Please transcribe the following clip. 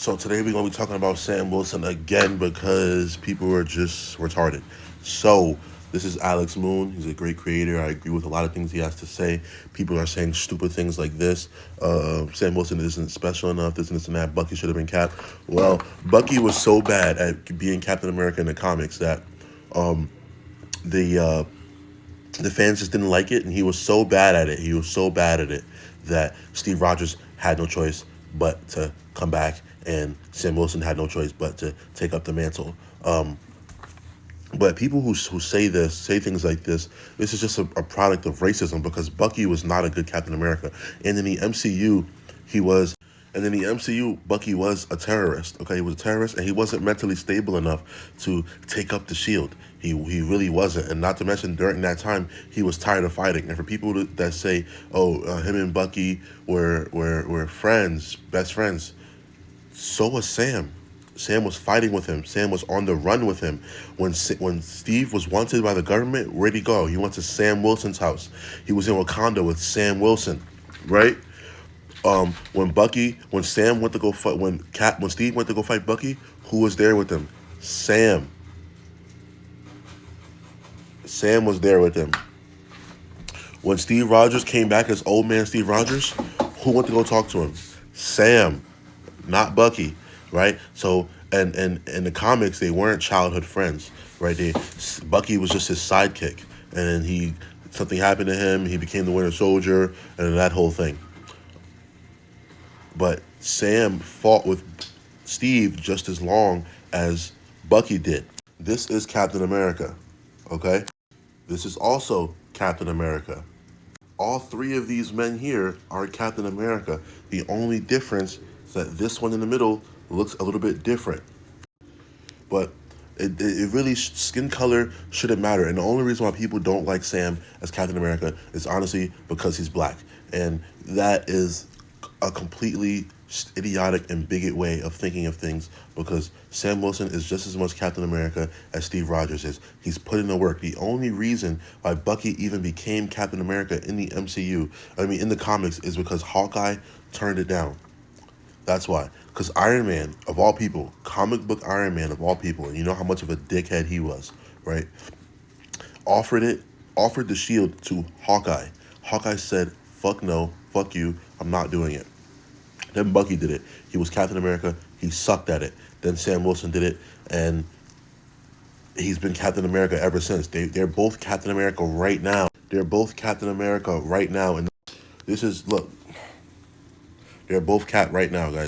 So today we're gonna be talking about Sam Wilson again because people are just retarded. So this is Alex Moon. He's a great creator. I agree with a lot of things he has to say. People are saying stupid things like this. Sam Wilson isn't special enough. This and this and that. Bucky should have been Cap. Well, Bucky was so bad at being Captain America in the comics that the uh, the fans just didn't like it, and he was so bad at it. He was so bad at it that Steve Rogers had no choice but to come back, and Sam Wilson had no choice but to take up the mantle. But people who say things like this is just a product of racism because Bucky was not a good Captain America, and in the MCU, he was. And in the MCU, Bucky was a terrorist. Okay, he was a terrorist, and he wasn't mentally stable enough to take up the shield. He really wasn't. And not to mention, during that time, he was tired of fighting. And for people that say, "Oh, him and Bucky were friends, best friends," so was Sam. Sam was fighting with him. Sam was on the run with him. When Steve was wanted by the government, where'd he go? He went to Sam Wilson's house. He was in Wakanda with Sam Wilson, right? When Sam went to go fight, when Steve went to go fight Bucky, who was there with him? Sam. Sam was there with him. When Steve Rogers came back as old man Steve Rogers, who went to go talk to him? Sam, not Bucky, right? So, and in the comics, they weren't childhood friends, right? Bucky was just his sidekick, and then something happened to him. He became the Winter Soldier, and that whole thing. But Sam fought with Steve just as long as Bucky did. This is Captain America, okay? This is also Captain America. All three of these men here are Captain America. The only difference is that this one in the middle looks a little bit different. But it really, skin color shouldn't matter. And the only reason why people don't like Sam as Captain America is honestly because he's black. And that is a completely idiotic and bigot way of thinking of things because Sam Wilson is just as much Captain America as Steve Rogers is. He's put in the work. The only reason why Bucky even became Captain America in the MCU, in the comics, is because Hawkeye turned it down. That's why. Because Iron Man, of all people, comic book Iron Man of all people, and you know how much of a dickhead he was, right? Offered the shield to Hawkeye. Hawkeye said, "Fuck no, fuck you, I'm not doing it." Then Bucky did it. He was Captain America. He sucked at it. Then Sam Wilson did it, and he's been Captain America ever since. They're both Captain America right now. They're both Captain America right now, and look, they're both Cap right now, guys.